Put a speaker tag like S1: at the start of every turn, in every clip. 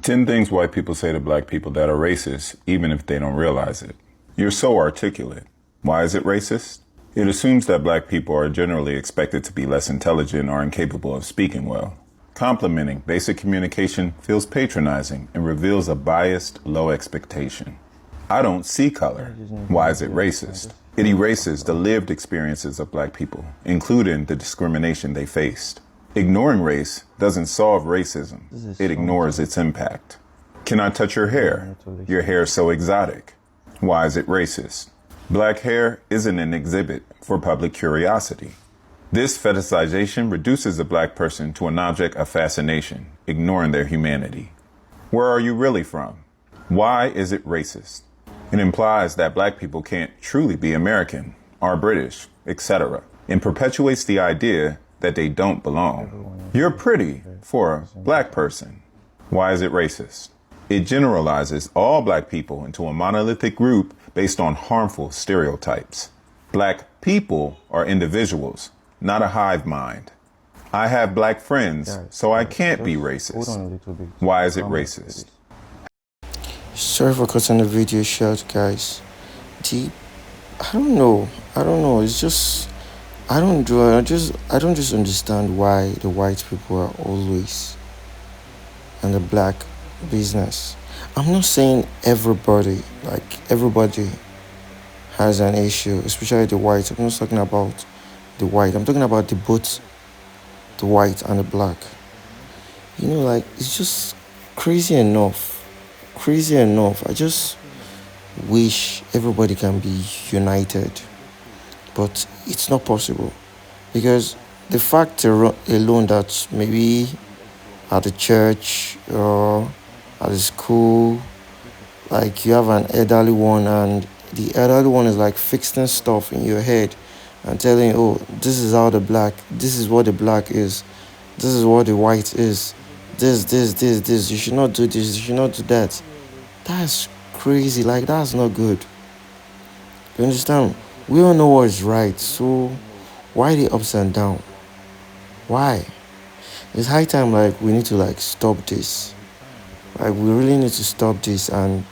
S1: 10 things white people say to black people that are racist, even if they don't realize it. You're so articulate. Why is it racist? It assumes that black people are generally expected to be less intelligent or incapable of speaking well. Complimenting basic communication feels patronizing and reveals a biased, low expectation. I don't see color. Why is it racist? It erases the lived experiences of black people, including the discrimination they faced. Ignoring race doesn't solve racism. It ignores its impact. Can I touch your hair? Your hair is so exotic. Why is it racist? Black hair isn't an exhibit for public curiosity. This fetishization reduces a black person to an object of fascination, ignoring their humanity. Where are you really from? Why is it racist? It implies that black people can't truly be American, are British, etc., and perpetuates the idea that they don't belong. You're pretty for a black person. Why is it racist? It generalizes all black people into a monolithic group based on harmful stereotypes. Black people are individuals, not a hive mind. I have black friends, so I can't be racist. Why is it racist?
S2: Sorry for cutting the video short, guys. I don't know. It's just I don't just understand why the white people are always in the black business. I'm not saying everybody has an issue, especially the whites. I'm not talking about the white. I'm talking about both the white and the black. It's just crazy enough. I just wish everybody can be united, but it's not possible, because the fact alone that maybe at the church or at the school, like you have an elderly one and the elderly one is like fixing stuff in your head and telling you, oh, this is what the black is, this is what the white is, this, you should not do this, you should not do that. That's crazy. That's not good. You understand? We all know what is right, so why the ups and down? Why? It's high time we need to stop this. We really need to stop this and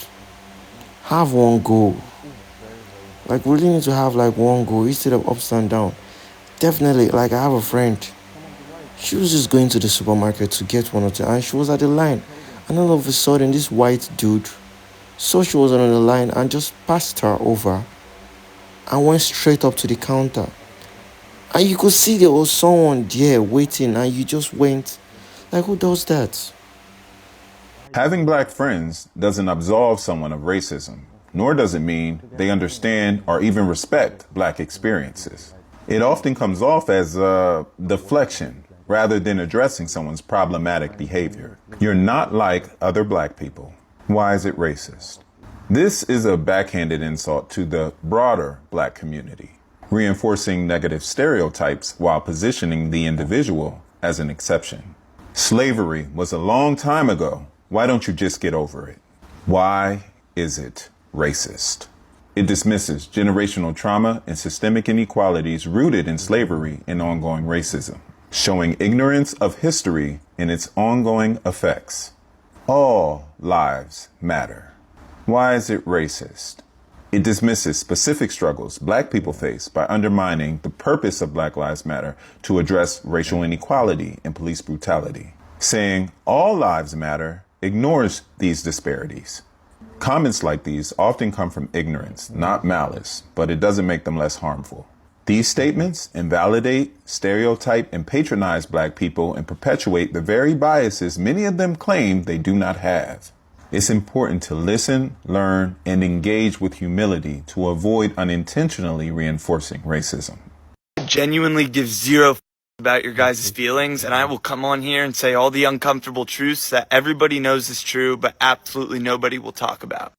S2: have one goal. We really need to have one goal instead of ups and down. Definitely, I have a friend. She was just going to the supermarket to get one or two, and she was at the line, and all of a sudden this white dude saw she was on the line and just passed her over and went straight up to the counter. And you could see there was someone there waiting, and you just went, who does that?
S1: Having black friends doesn't absolve someone of racism, nor does it mean they understand or even respect black experiences. It often comes off as a deflection rather than addressing someone's problematic behavior. You're not like other black people. Why is it racist? This is a backhanded insult to the broader black community, reinforcing negative stereotypes while positioning the individual as an exception. Slavery was a long time ago. Why don't you just get over it? Why is it racist? It dismisses generational trauma and systemic inequalities rooted in slavery and ongoing racism, showing ignorance of history and its ongoing effects. All lives matter. Why is it racist? It dismisses specific struggles black people face by undermining the purpose of Black Lives Matter to address racial inequality and police brutality. Saying all lives matter ignores these disparities. Comments like these often come from ignorance, not malice, but it doesn't make them less harmful. These statements invalidate, stereotype, and patronize black people and perpetuate the very biases many of them claim they do not have. It's important to listen, learn, and engage with humility to avoid unintentionally reinforcing racism.
S3: Genuinely give zero about your guys' feelings, and I will come on here and say all the uncomfortable truths that everybody knows is true, but absolutely nobody will talk about.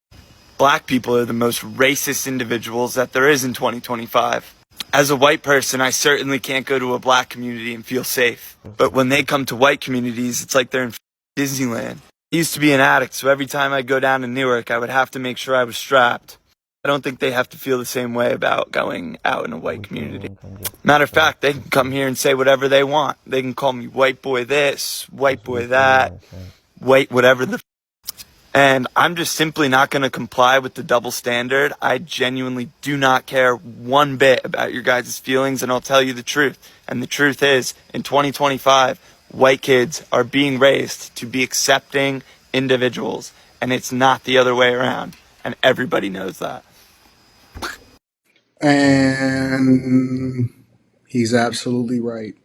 S3: Black people are the most racist individuals that there is in 2025. As a white person, I certainly can't go to a black community and feel safe. But when they come to white communities, it's like they're in Disneyland. I used to be an addict, so every time I'd go down to Newark, I would have to make sure I was strapped. I don't think they have to feel the same way about going out in a white community. Matter of fact, they can come here and say whatever they want. They can call me white boy this, white boy that, white whatever the And I'm just simply not going to comply with the double standard. I genuinely do not care one bit about your guys' feelings, and I'll tell you the truth. And the truth is, in 2025, white kids are being raised to be accepting individuals, and it's not the other way around. And everybody knows that.
S4: And he's absolutely right.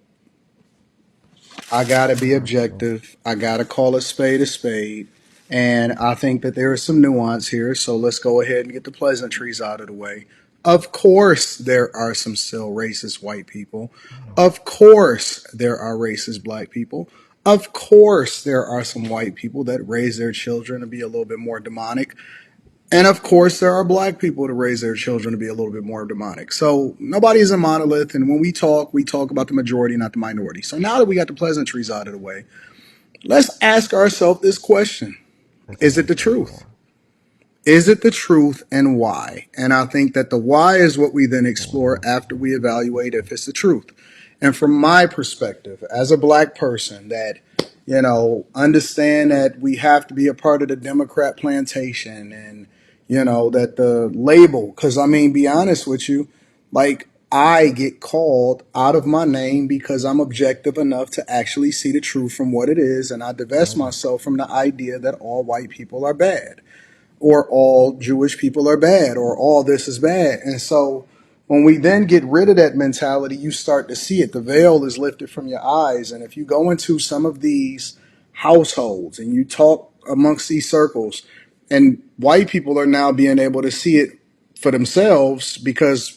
S4: I got to be objective. I got to call a spade a spade. And I think that there is some nuance here. So let's go ahead and get the pleasantries out of the way. Of course, there are some still racist white people. Of course, there are racist black people. Of course, there are some white people that raise their children to be a little bit more demonic. And of course, there are black people to raise their children to be a little bit more demonic. So nobody's a monolith. And when we talk about the majority, not the minority. So now that we got the pleasantries out of the way, let's ask ourselves this question. Is it the truth? Is it the truth, and why? And I think that the why is what we then explore after we evaluate if it's the truth. And from my perspective, as a black person that, understand that we have to be a part of the Democrat plantation, and, that the label, because I mean, be honest with you, like, I get called out of my name because I'm objective enough to actually see the truth from what it is, and I divest myself from the idea that all white people are bad, or all Jewish people are bad, or all this is bad. And so when we then get rid of that mentality, you start to see it. The veil is lifted from your eyes. And if you go into some of these households and you talk amongst these circles, and white people are now being able to see it for themselves because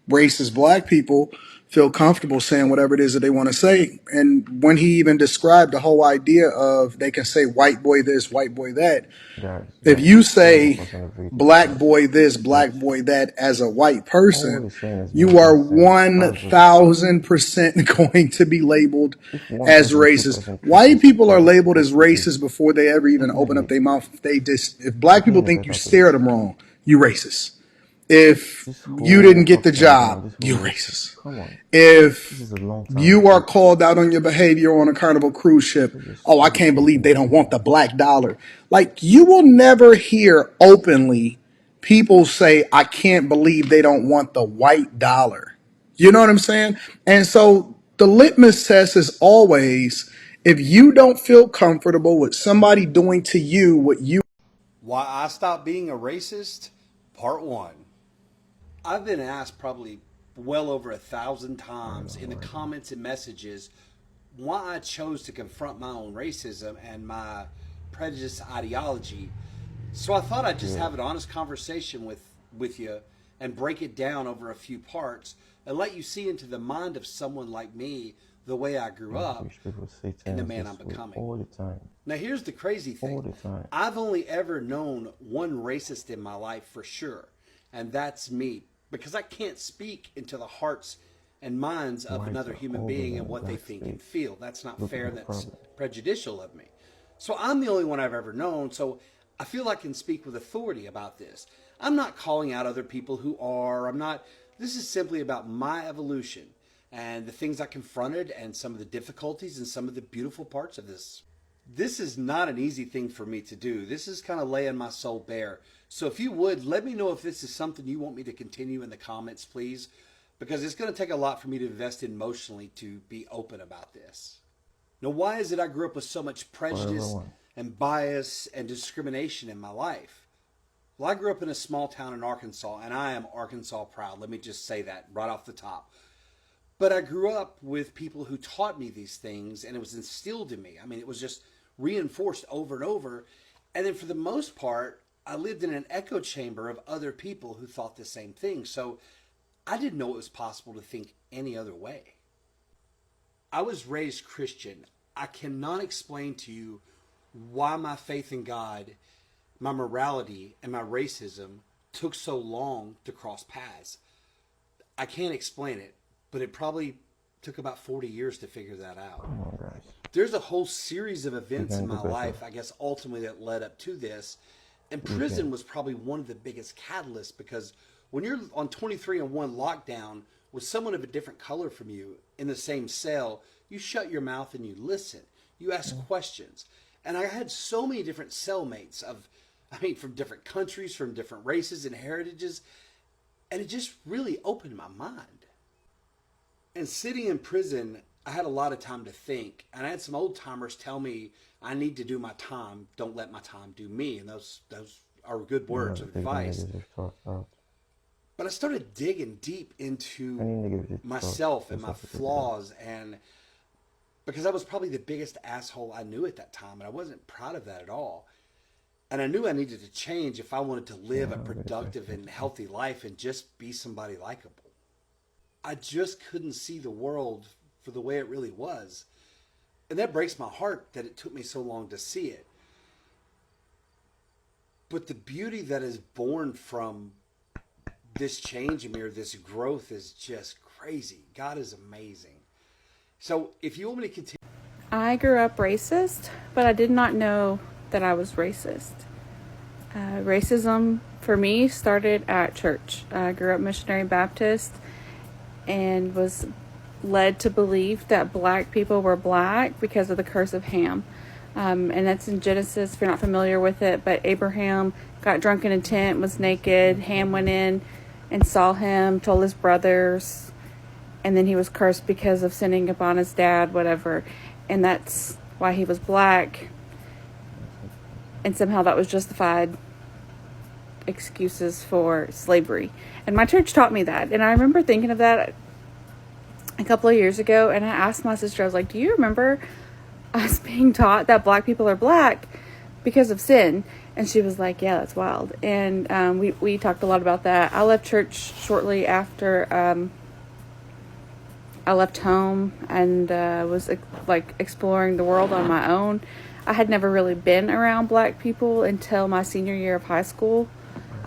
S4: racist black people feel comfortable saying whatever it is that they want to say. And when he even described the whole idea of they can say white boy this, white boy that, if you say black boy this, black boy that as a white person, you are 1000% going to be labeled as racist. White people are labeled as racist before they ever even open up their mouth. If black people think you stare at them wrong, you racist. If you didn't get the job, you're racist. If you are called out on your behavior on a Carnival cruise ship, oh, I can't believe they don't want the black dollar. Like, you will never hear openly people say, I can't believe they don't want the white dollar. You know what I'm saying? And so the litmus test is always, if you don't feel comfortable with somebody doing to you what you.
S5: Why I stopped being a racist? Part one. I've been asked probably well over 1,000 times in the comments and messages why I chose to confront my own racism and my prejudice ideology. So I thought I'd just have an honest conversation with you and break it down over a few parts and let you see into the mind of someone like me, the way I grew up, and the man I'm becoming. Now, here's the crazy thing. I've only ever known one racist in my life for sure, and that's me, because I can't speak into the hearts and minds of another human being and what they think and feel. That's not fair. That's prejudicial of me. So I'm the only one I've ever known, so I feel I can speak with authority about this. I'm not calling out other people who are. This is simply about my evolution and the things I confronted and some of the difficulties and some of the beautiful parts of this. This is not an easy thing for me to do. This is kind of laying my soul bare. So if you would, let me know if this is something you want me to continue in the comments, please, because it's going to take a lot for me to invest emotionally to be open about this. Now, why is it I grew up with so much prejudice and bias and discrimination in my life? Well, I grew up in a small town in Arkansas, and I am Arkansas proud. Let me just say that right off the top. But I grew up with people who taught me these things, and it was instilled in me. I mean, it was just reinforced over and over. And then for the most part, I lived in an echo chamber of other people who thought the same thing. So I didn't know it was possible to think any other way. I was raised Christian. I cannot explain to you why my faith in God, my morality, and my racism took so long to cross paths. I can't explain it, but it probably took about 40 years to figure that out. There's a whole series of events in my life, I guess, ultimately that led up to this. And prison was probably one of the biggest catalysts, because when you're on 23-1 lockdown with someone of a different color from you in the same cell, you shut your mouth and you listen. You ask questions. And I had so many different cellmates from different countries, from different races and heritages. And it just really opened my mind. And sitting in prison, I had a lot of time to think. And I had some old timers tell me, I need to do my time. Don't let my time do me. And those are good words of advice. But I started digging deep into myself and my flaws, and because I was probably the biggest asshole I knew at that time, and I wasn't proud of that at all. And I knew I needed to change if I wanted to live a productive and healthy life and just be somebody likable. I just couldn't see the world for the way it really was. And that breaks my heart that it took me so long to see it. But the beauty that is born from this change in me, or this growth, is just crazy. God is amazing. So if you want me to continue.
S6: I grew up racist, but I did not know that I was racist. Racism for me started at church. I grew up missionary Baptist and was led to believe that black people were black because of the curse of Ham. And that's in Genesis, if you're not familiar with it. But Abraham got drunk in a tent, was naked. Ham went in and saw him, told his brothers, and then he was cursed because of sinning upon his dad, whatever. And that's why he was black. And somehow that was justified excuses for slavery. And my church taught me that. And I remember thinking of that a couple of years ago. And I asked my sister, I was like, do you remember us being taught that black people are black because of sin? And she was like, yeah, that's wild. And we talked a lot about that. I left church shortly after I left home and was exploring the world on my own. I had never really been around black people until my senior year of high school.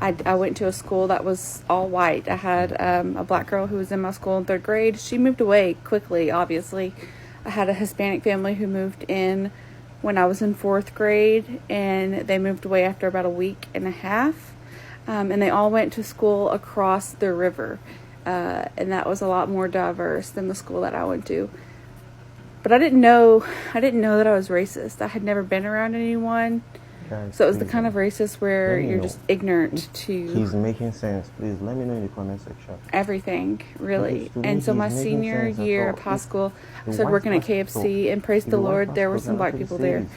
S6: I went to a school that was all white. I had a black girl who was in my school in 3rd grade. She moved away quickly, obviously. I had a Hispanic family who moved in when I was in 4th grade, and they moved away after about a week and a half. And they all went to school across the river. And that was a lot more diverse than the school that I went to. But I didn't know that I was racist. I had never been around anyone.
S2: Guys,
S6: So it was the
S2: please,
S6: kind of racist where
S2: let me
S6: you're
S2: know.
S6: just ignorant to
S2: He's making sense. Please let me know in the comment section.
S6: everything, really.
S2: Because to me,
S6: And so my
S2: he's making
S6: senior
S2: sense. I
S6: year
S2: thought
S6: of high
S2: if
S6: school, I
S2: the
S6: started
S2: white
S6: working at
S2: pastor-
S6: KFC, and praise
S2: if
S6: the
S2: white
S6: Lord, there were
S2: pastor
S6: some black
S2: actually
S6: people there.
S2: says,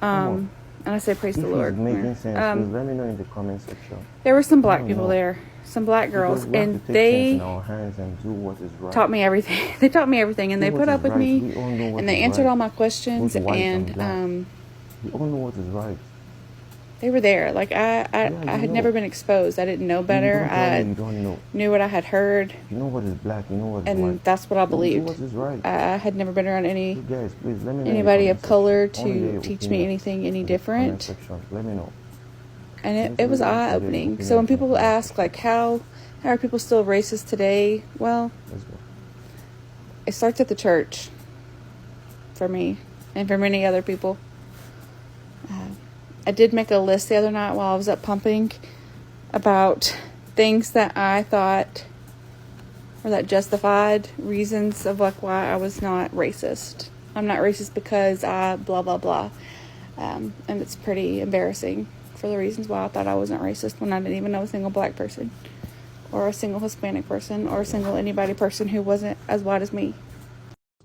S2: come on.
S6: And I say praise
S2: If
S6: the
S2: he's
S6: Lord.
S2: making sense, please
S6: Um,
S2: let me know in the comment section.
S6: there were some black
S2: No,
S6: people
S2: no.
S6: there, some black girls,
S2: Because we have
S6: and
S2: to take things in
S6: they
S2: our hands and do what is right.
S6: taught me everything. They taught me everything, and
S2: Do
S6: they
S2: what
S6: put
S2: is
S6: up with
S2: right.
S6: me,
S2: We all know what
S6: and they
S2: is
S6: answered
S2: right.
S6: all my questions,
S2: Both white and
S6: and
S2: black. We all know what is right.
S6: they were there. Like I
S2: you
S6: had
S2: know.
S6: never been exposed. I didn't know better.
S2: You don't tell me
S6: I
S2: you don't know.
S6: knew what I had heard,
S2: You know what is black. You know what is
S6: and
S2: white.
S6: that's what I
S2: Do
S6: believed.
S2: what is right.
S6: I had never been around
S2: You guys, please let me know in the
S6: anybody of
S2: comment
S6: color
S2: section. Only
S6: to
S2: your
S6: teach me
S2: opinion
S6: anything any
S2: in the comment
S6: different.
S2: section. Let me know.
S6: And
S2: Just
S6: it was
S2: really
S6: eye
S2: put your
S6: opening.
S2: opinion
S6: So when
S2: in the
S6: people
S2: comment
S6: ask
S2: section.
S6: like how are people still racist today? Well,
S2: Let's go.
S6: it starts at the church for me and for many other people. I did make a list the other night while I was up pumping about things that I thought or that justified reasons of like why I was not racist. I'm not racist because I blah blah blah. And it's pretty embarrassing for the reasons why I thought I wasn't racist when I didn't even know a single black person or a single Hispanic person or a single anybody person who wasn't as white as me.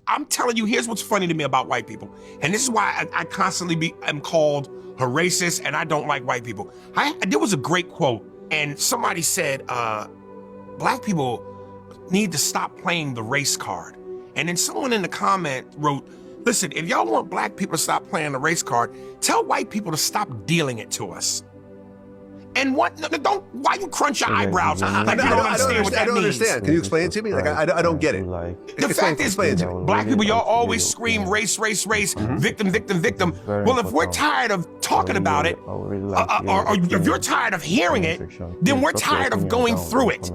S7: I'm telling you, here's what's funny to me about white people. And this is why I constantly am called a racist and I don't like white people. There was a great quote and somebody said, black people need to stop playing the race card. And then someone in the comment wrote, listen, if y'all want black people to stop playing the race card, tell white people to stop dealing it to us. And what? No, don't. Why you crunch your eyebrows? Like you don't understand what that
S8: I don't
S7: means.
S8: understand. Can you explain it to me? Like I don't get it.
S7: The fact is,
S8: explain it to me.
S7: black people, y'all always scream race, race, race, victim, victim, victim. Well, if we're tired of talking about it, or if you're tired of hearing it, then we're tired of going through it.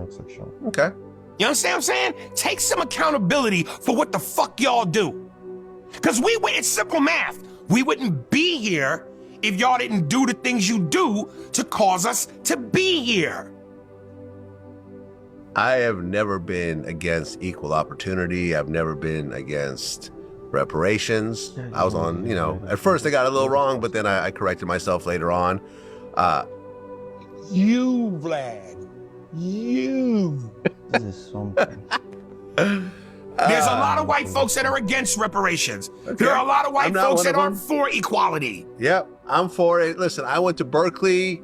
S8: Okay.
S7: You understand what I'm saying? Take some accountability for what the fuck y'all do. Because it's simple math. We wouldn't be here if y'all didn't do the things you do to cause us to be here.
S8: I have never been against equal opportunity. I've never been against reparations. I was on, at first I got a little wrong, but then I corrected myself later on.
S7: You, Vlad. You.
S2: This is something.
S7: There's a lot of white folks that are against reparations.
S8: Okay.
S7: There are a lot of white
S8: I'm not
S7: folks
S8: one
S7: that
S8: of
S7: are
S8: them.
S7: for equality.
S8: Yep, I'm for it. Listen, I went to Berkeley.